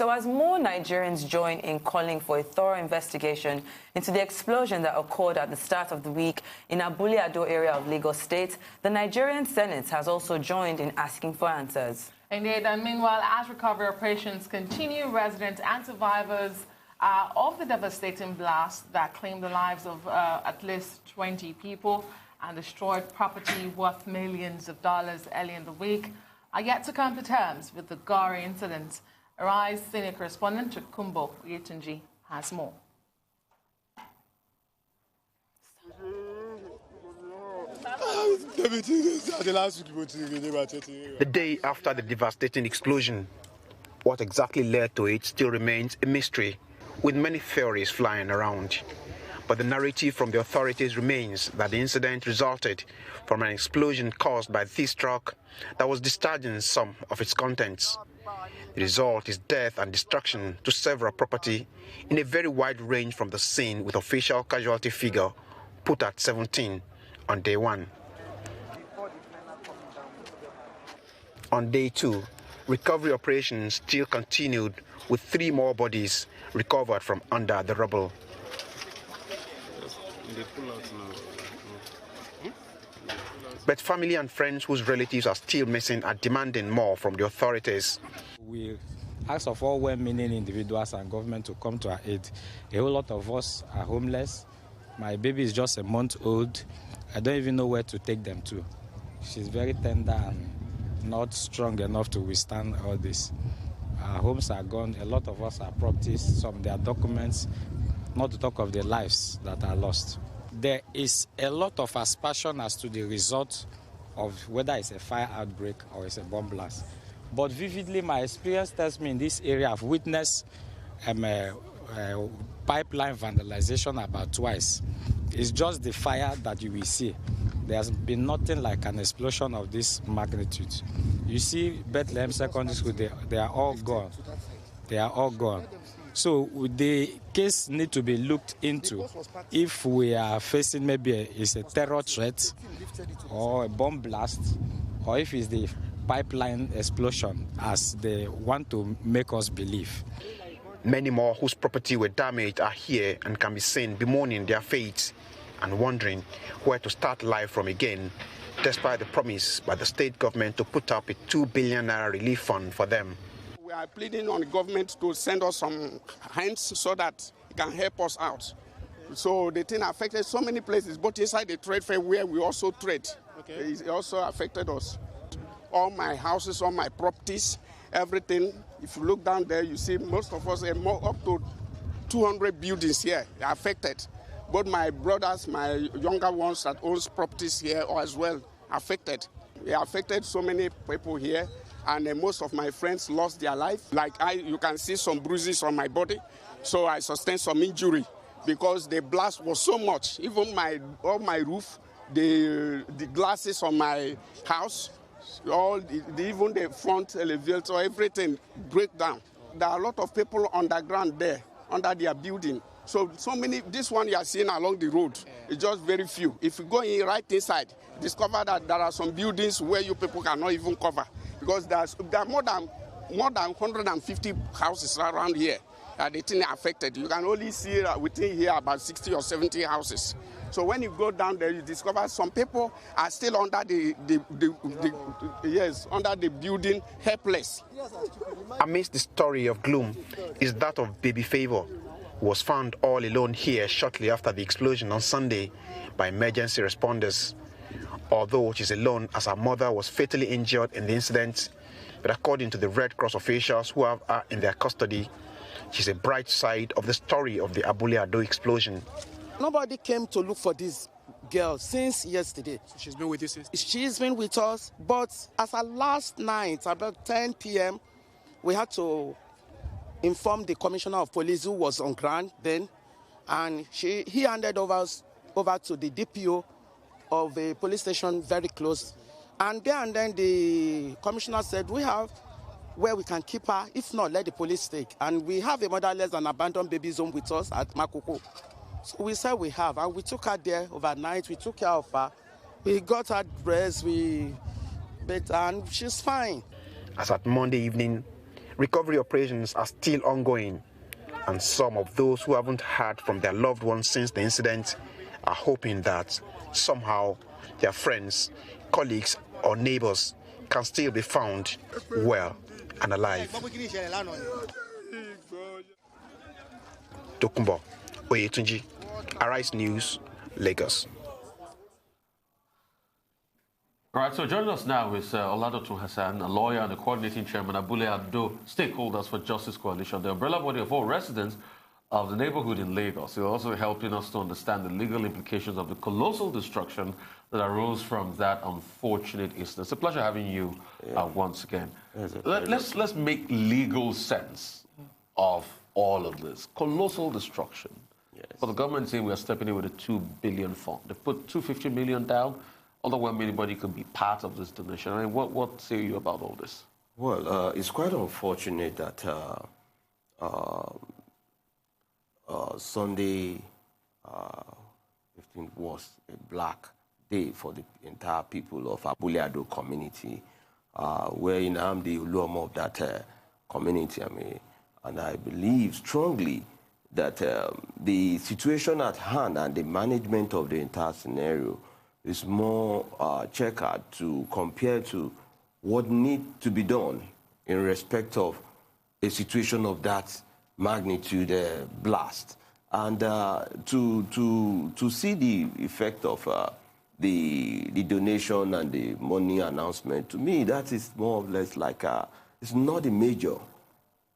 So as more Nigerians join in calling for a thorough investigation into the explosion that occurred at the start of the week in Abule-Ado area of Lagos State, the Nigerian Senate has also joined in asking for answers. Indeed, and meanwhile, as recovery operations continue, residents and survivors of the devastating blast that claimed the lives of at least 20 people and destroyed property worth millions of dollars early in the week are yet to come to terms with the gory incident. Arise Senior Correspondent Tokunbo Oyetunji has more. The day after the devastating explosion, what exactly led to it still remains a mystery, with many theories flying around. But the narrative from the authorities remains that the incident resulted from an explosion caused by this truck that was discharging some of its contents. The result is death and destruction to several property in a very wide range from the scene, with official casualty figure put at 17 on day one. On day two, recovery operations still continued, with 3 more bodies recovered from under the rubble. But family and friends whose relatives are still missing are demanding more from the authorities. We ask of all well-meaning individuals and government to come to our aid. A whole lot of us are homeless. My baby is just a month old. I don't even know where to take them to. She's very tender and not strong enough to withstand all this. Our homes are gone. A lot of us are properties, some their documents, not to talk of their lives that are lost. There is a lot of aspersion as to the result of whether it's a fire outbreak or it's a bomb blast. But vividly, my experience tells me in this area I've witnessed pipeline vandalization about twice. It's just the fire that you will see. There's been nothing like an explosion of this magnitude. You see Bethlehem Secondary School, they are all gone. They are all gone. So the case need to be looked into. If we are facing maybe it's a terror threat or a bomb blast, or if it's the pipeline explosion as they want to make us believe. Many more whose property were damaged are here and can be seen bemoaning their fates and wondering where to start life from again, despite the promise by the state government to put up a 2 billion naira relief fund for them. We are pleading on the government to send us some hands so that it can help us out. So the thing affected so many places, but inside the trade fair where we also trade, it also affected us. All my houses, all my properties, everything. If you look down there, you see most of us, up to 200 buildings here are affected. But my brothers, my younger ones that owns properties here as well, affected. It affected so many people here, and most of my friends lost their life. Like you can see some bruises on my body, so I sustained some injury because the blast was so much. Even all my roof, the glasses on my house, even the front elevator, everything break down. There are a lot of people underground there, under their building. So many, this one you are seeing along the road, it's just very few. If you go in right inside, discover that there are some buildings where you people cannot even cover, because there are more than 150 houses around here that the thing affected. You can only see within here about 60 or 70 houses. So when you go down there, you discover some people are still under under the building, helpless. Amidst the story of gloom is that of Baby Favor, who was found all alone here shortly after the explosion on Sunday by emergency responders. Although she's alone as her mother was fatally injured in the incident, but according to the Red Cross officials who have her in their custody, she's a bright side of the story of the Abule-Ado explosion. Nobody came to look for this girl since yesterday. She's been with you since? She's been with us, but as of last night, about 10 p.m., we had to inform the commissioner of police who was on ground then, and he handed over to the DPO of a police station very close. And then the commissioner said, we have where we can keep her, if not, let the police take. And we have a motherless and abandoned baby home with us at Makoko. So we said we have, and we took her there overnight, we took care of her. We got her dressed, and she's fine. As at Monday evening, Recovery operations are still ongoing, and some of those who haven't heard from their loved ones since the incident are hoping that somehow their friends, colleagues, or neighbors can still be found well and alive. Tokunbo Oyetunji, Arise News, Lagos. All right, so joining us now is Oladotun Hassan, a lawyer and the coordinating chairman of Abule-Ado Stakeholders for Justice Coalition, the umbrella body of all residents of the neighborhood in Lagos. You're also helping us to understand the legal implications of the colossal destruction that arose from that unfortunate incident. It's a pleasure having you once again. Let's make legal sense of all of this. Colossal destruction. Yes. But the government saying we are stepping in with a 2 billion fund. They put 250 million down. Although anybody can be part of this donation. I mean, what say you about all this? Well, it's quite unfortunate that Sunday 15th was a black day for the entire people of Abule-Ado community. We're in the Uluomo of that community, and I believe strongly that the situation at hand and the management of the entire scenario is more checkered to compare to what needs to be done in respect of a situation of that magnitude blast. And to see the effect of the donation and the money announcement, to me, that is more or less like it's not a major,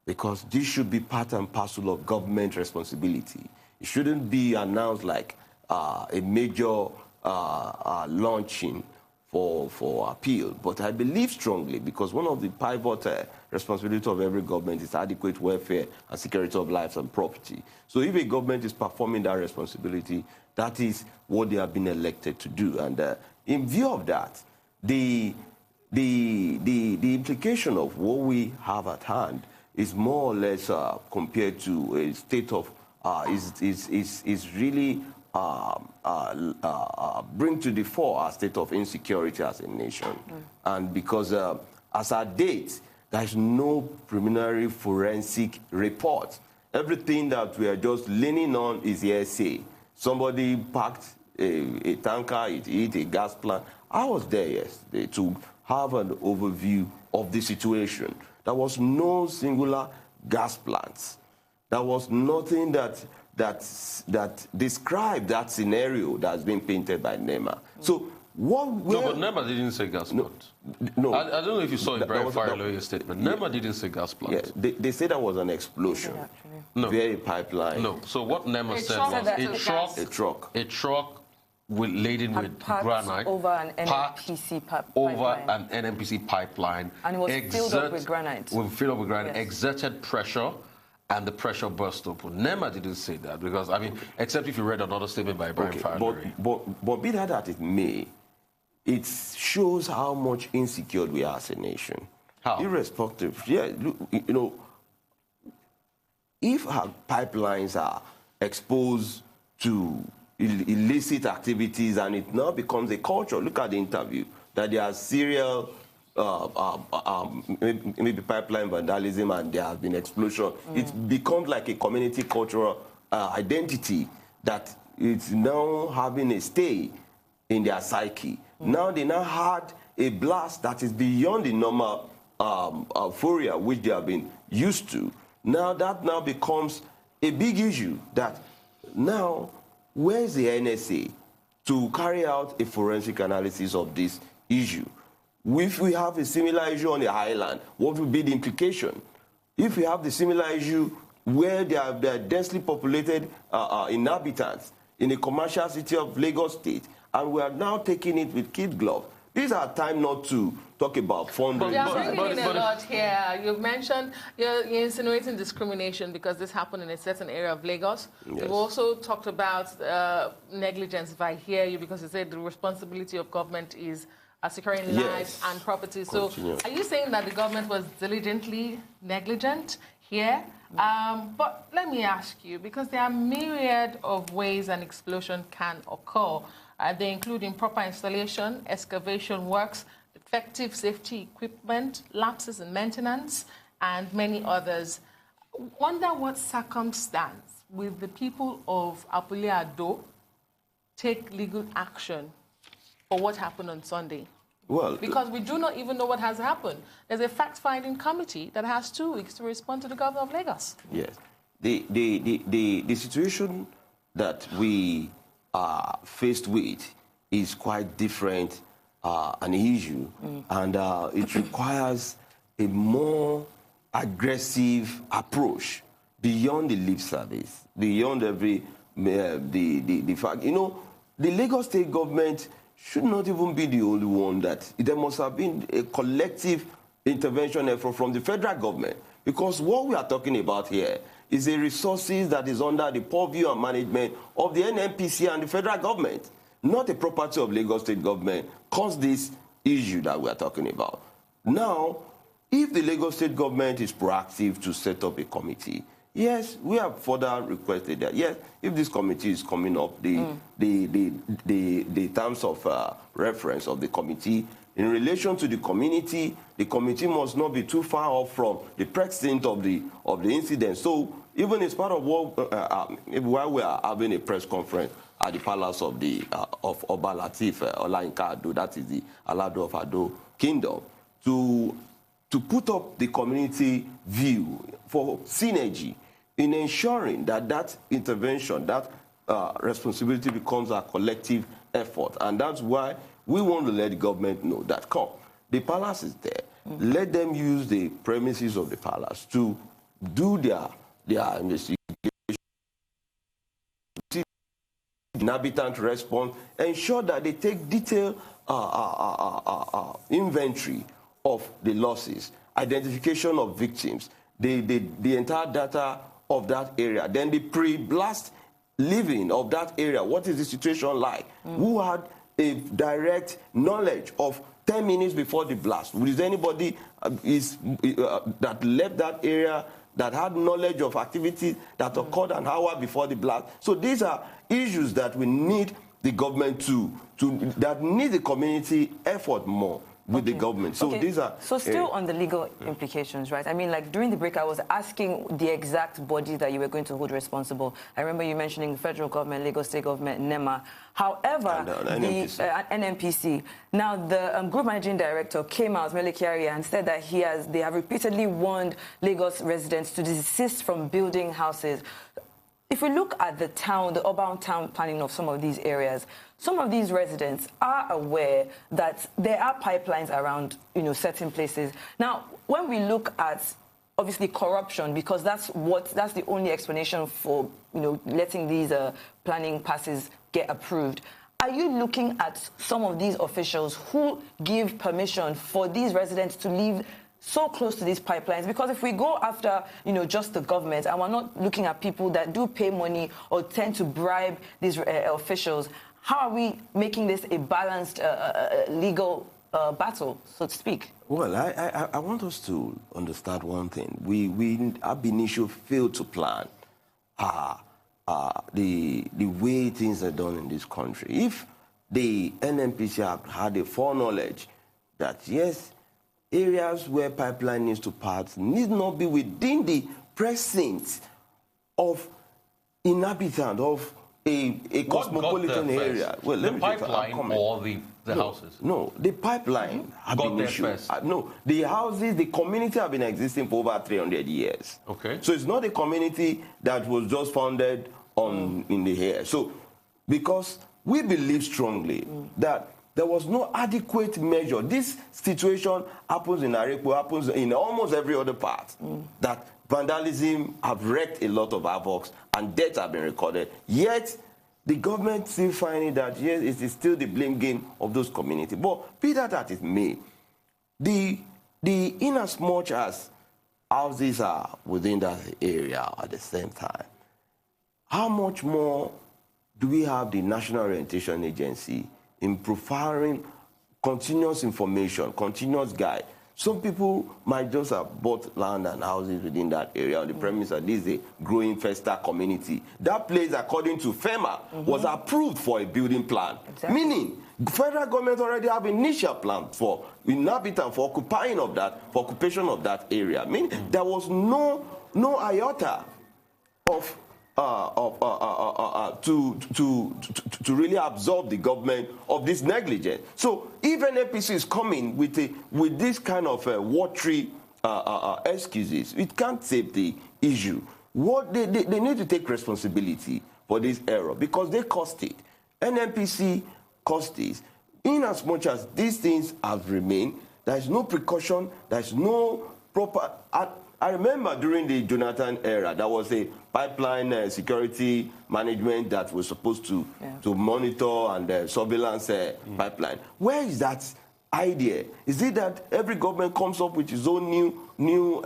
because this should be part and parcel of government responsibility. It shouldn't be announced like a major launching for appeal. But I believe strongly, because one of the pivot responsibilities of every government is adequate welfare and security of lives and property. So if a government is performing that responsibility, that is what they have been elected to do. And in view of that, the implication of what we have at hand is more or less compared to a state of is really bring to the fore a state of insecurity as a nation. And because as at date, there is no preliminary forensic report. Everything that we are just leaning on is hearsay. Somebody packed a tanker, it hit a gas plant. I was there yesterday to have an overview of the situation. There was no singular gas plants. There was nothing that described that scenario that's been painted by NEMA. So what? No, but NEMA didn't say gas plant. No. I don't know if you saw Brian Farley's statement. NEMA didn't say gas plant. Yeah, they said there was an explosion via a pipeline. No. So what NEMA said was a truck laden with granite over an NNPC pipeline. And it was filled up with granite. Yes. Exerted pressure, and the pressure burst open. NEMA didn't say that, because, except if you read another statement by Brian Farley. But be that it may, it shows how much insecure we are as a nation. How? Irrespective. Yeah, if our pipelines are exposed to illicit activities and it now becomes a culture, look at the interview, that there are serial maybe pipeline vandalism and there has been explosion. It becomes like a community cultural identity that it's now having a stay in their psyche. Now they had a blast that is beyond the normal euphoria which they have been used to. Now that becomes a big issue, that now where's the NSA to carry out a forensic analysis of this issue? If we have a similar issue on the island, what would be the implication? If we have the similar issue where there are densely populated inhabitants in the commercial city of Lagos State, and we are now taking it with kid gloves, these are time not to talk about funding. You're bringing in a lot here. You've mentioned, you're insinuating discrimination because this happened in a certain area of Lagos. Yes. You've also talked about negligence, if I hear you, because you said the responsibility of government is securing lives and property. So are you saying that the government was diligently negligent here? But let me ask you, because there are myriad of ways an explosion can occur. They include improper installation, excavation works, defective safety equipment, lapses in maintenance, and many others. Under what circumstance will the people of Abule-Ado take legal action for what happened on Sunday? Well, because we do not even know what has happened. There's a fact-finding committee that has 2 weeks to respond to the governor of Lagos. Yes. The situation that we are faced with is quite different, an issue, and it requires a more aggressive approach beyond the lip service, beyond every the fact. You know, the Lagos state government should not even be the only one that there must have been a collective intervention effort from the federal government, because what we are talking about here is a resources that is under the purview and management of the NNPC and the federal government, not a property of Lagos state government, cause this issue that we are talking about. Now, if the Lagos state government is proactive to set up a committee, yes, we have further requested that, yes, if this committee is coming up, the terms of reference of the committee in relation to the community must not be too far off from the precinct of the incident. So even as part of what, while we are having a press conference at the palace of Oba Lateef Olayinka Ado, that is the Alado of Ado Kingdom, to put up the community view for synergy in ensuring that that intervention, that responsibility becomes a collective effort. And that's why we want to let the government know that, come, the palace is there. Let them use the premises of the palace to do their investigation, inhabitant response, ensure that they take detailed inventory of the losses, identification of victims, the entire data of that area, then the pre-blast living of that area. What is the situation like? Who had a direct knowledge of 10 minutes before the blast? Is anybody that left that area that had knowledge of activities that occurred an hour before the blast? So these are issues that we need the government that need the community effort more with the government. So these are... So still on the legal implications, right? I mean, like during the break, I was asking the exact body that you were going to hold responsible. I remember you mentioning the federal government, Lagos state government, NEMA. However, NNPC. Now, the group managing director came out, Mele Kyari, and said that they have repeatedly warned Lagos residents to desist from building houses. If we look at the urban town planning of some of these areas, some of these residents are aware that there are pipelines around, certain places. Now, when we look at, obviously, corruption, because that's the only explanation for, letting these planning passes get approved, are you looking at some of these officials who give permission for these residents to live so close to these pipelines? Because if we go after, just the government, and we're not looking at people that do pay money or tend to bribe these officials, how are we making this a balanced legal battle, so to speak? Well, I want us to understand one thing. We ab initio failed to plan the way things are done in this country. If the NNPC had a foreknowledge that, yes, areas where pipeline needs to pass need not be within the precinct of inhabitants of a cosmopolitan area. Well, the pipeline or the houses? No, the pipeline have been issued. No, the houses, the community have been existing for over 300 years. Okay. So it's not a community that was just founded in the air. So, because we believe strongly that there was no adequate measure. This situation happens in Aare, happens in almost every other part. That vandalism have wreaked a lot of havoc and deaths have been recorded. Yet, the government still finding that, yes, it is still the blame game of those communities. But be that it may, inasmuch as houses are within that area at the same time, how much more do we have the National Orientation Agency in profiling continuous information, continuous guide? Some people might just have bought land and houses within that area on the premise that this is a growing festa community. That place, according to FEMA, was approved for a building plan. Exactly. Meaning, Federal government already have initial plan for inhabitants, for occupation of that area. I mean, there was no iota of to really absorb the government of this negligence. So if an APC is coming with this kind of watery excuses, it can't save the issue. What they need to take responsibility for this error because they caused it. NNPC caused this. In as much as these things have remained, there is no precaution, there is no proper. I remember during the Jonathan era, there was a pipeline security management that was supposed to monitor and surveillance pipeline. Where is that idea? Is it that every government comes up with its own new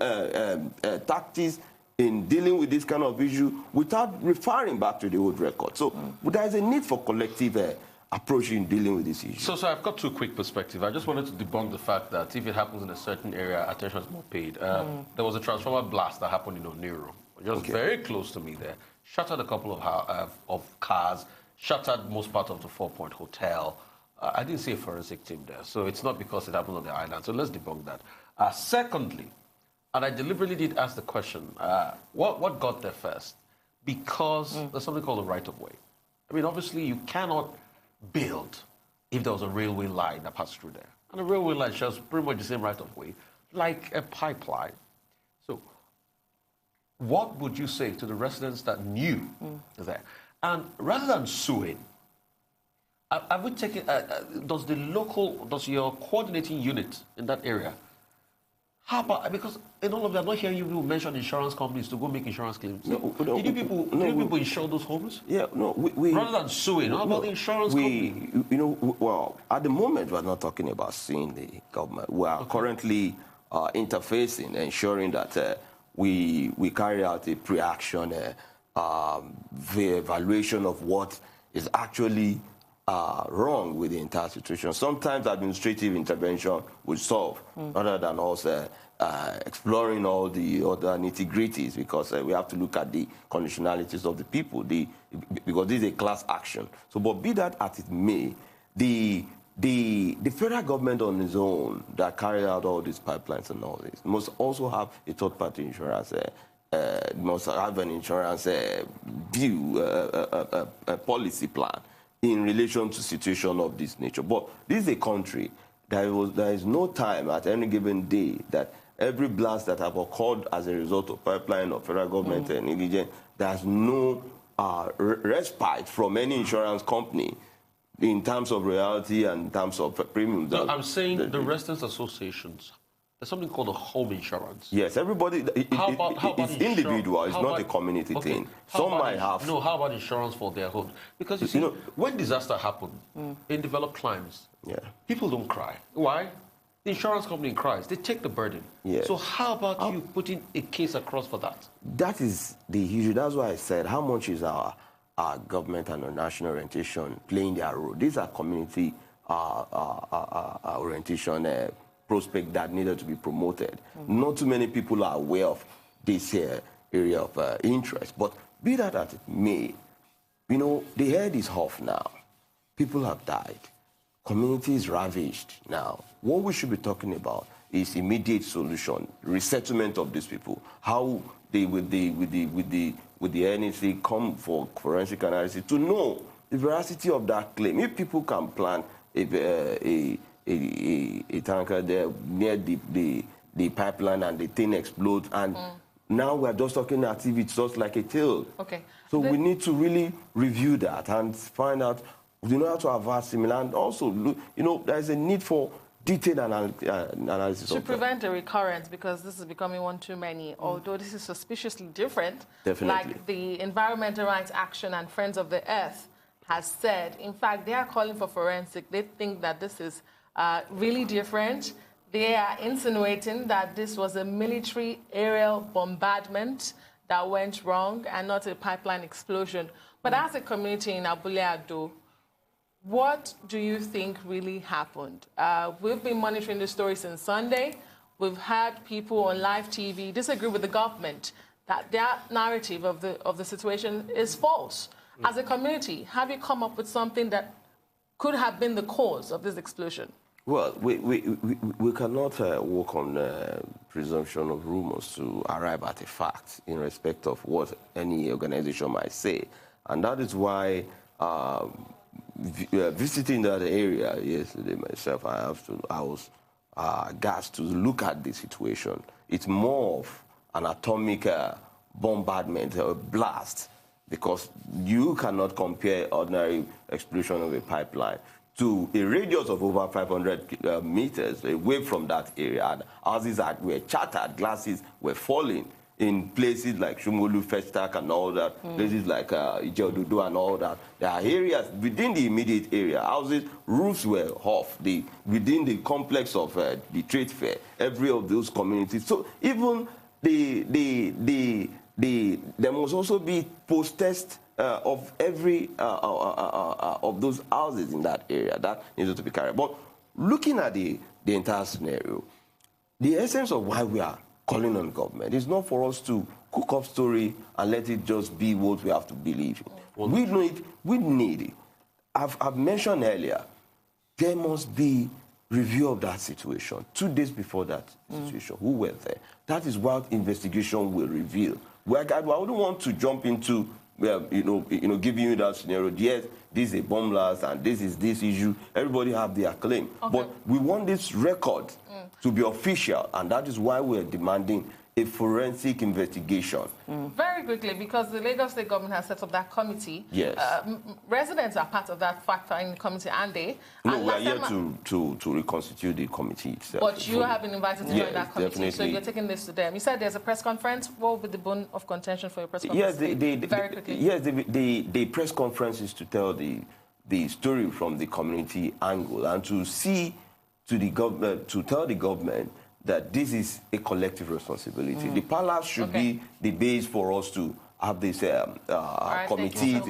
tactics in dealing with this kind of issue without referring back to the old record? So there is a need for collective approach in dealing with this issue. So I've got two quick perspectives. I just wanted to debunk the fact that if it happens in a certain area, attention is more paid. There was a transformer blast that happened in Oniro, just very close to me there. Shattered a couple of cars, shattered most part of the 4-Point Hotel. I didn't see a forensic team there, so it's not because it happened on the island. So let's debunk that. Secondly, and I deliberately did ask the question, what got there first? Because there's something called a right-of-way. I mean, obviously, you cannot build if there was a railway line that passed through there. And a railway line shares pretty much the same right-of-way, like a pipeline. So what would you say to the residents that knew there? And rather than suing, I would take it, does your coordinating unit in that area, how about, because in all of that, I'm not hearing you mention insurance companies to go make insurance claims. Did you people insure those homes? Yeah, no. We rather than suing, how about the insurance company? Well, at the moment, we're not talking about suing the government. We are currently interfacing, ensuring that we carry out a pre-action evaluation of what is actually wrong with the entire situation. Sometimes administrative intervention will solve, rather than us exploring all the other nitty-gritties, because we have to look at the conditionalities of the people, because this is a class action. So, but be that as it may, the federal government on its own that carried out all these pipelines and all this must also have a third-party insurance, must have an insurance policy plan in relation to situation of this nature. But this is a country, there is no time at any given day that every blast that have occurred as a result of pipeline or federal government negligence, there's no respite from any insurance company in terms of reality and in terms of premiums. No, I'm saying the residents' associations. There's something called a home insurance. Yes, everybody, it's individual, it's not a community thing. Some might have. No, how about insurance for their homes? Because you see, when disaster happens in developed climes, people don't cry. Why? The insurance company cries. They take the burden. Yes. So how about you putting a case across for that? That is the issue. That's why I said, how much is our government and our national orientation playing their role? These are community orientation prospect that needed to be promoted. Not too many people are aware of this area of interest. But be that as it may, the head is off now. People have died. Community is ravaged now. What we should be talking about is immediate solution, resettlement of these people. How they, with the NEC, come for forensic analysis to know the veracity of that claim. If people can plan a tanker there near the pipeline and the thing explodes, and now we're just talking as if it's just like a tale. Okay. So we need to really review that and find out, how to avert similar, and also, there's a need for detailed analysis. To prevent a recurrence, because this is becoming one too many, although this is suspiciously different. Definitely. Like the Environmental Rights Action and Friends of the Earth has said, in fact, they are calling for forensic. They think that this is really different. They are insinuating that this was a military aerial bombardment that went wrong and not a pipeline explosion. But as a community in Abule-Ado, what do you think really happened? We've been monitoring the story since Sunday. We've had people on live TV disagree with the government that their narrative of the situation is false. As a community, have you come up with something that could have been the cause of this explosion? Well, we cannot work on presumption of rumors to arrive at a fact in respect of what any organization might say. And that is why visiting that area yesterday myself, I was aghast to look at the situation. It's more of an atomic bombardment, a blast, because you cannot compare ordinary explosion of a pipeline to a radius of over 500 meters away from that area. And houses were shattered, glasses were falling in places like Shumolu, Festac and all that, places like Ijeododo and all that. There are areas within the immediate area, houses, roofs were off, within the complex of the trade fair, every of those communities. So even there must also be post-test of every of those houses in that area. That needs to be carried. But looking at the entire scenario, the essence of why we are calling on government is not for us to cook up story and let it just be what we have to believe. We need it. I've mentioned earlier, there must be review of that situation. 2 days before that situation, who were there? That is what investigation will reveal. I wouldn't want to jump into, giving you that scenario. Yes, this is a bomb blast and this is this issue. Everybody have their claim. Okay. But we want this record to be official, and that is why we're demanding a forensic investigation. Very quickly, because the Lagos State government has set up that committee. Yes. Residents are part of that factor in the committee, and they... No, we are here to reconstitute the committee itself. But you have been invited to join that committee, definitely. so you're taking this to them. You said there's a press conference. What will be the bone of contention for your press conference? Yes, very quickly. Yes, the press conference is to tell the story from the community angle and to see to the government, to tell the government that this is a collective responsibility. The palace should be the base for us to have this committees,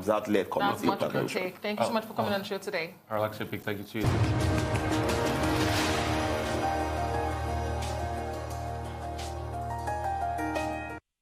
that-led committee intervention. Thank you so much for coming on the show today. Thank you to you.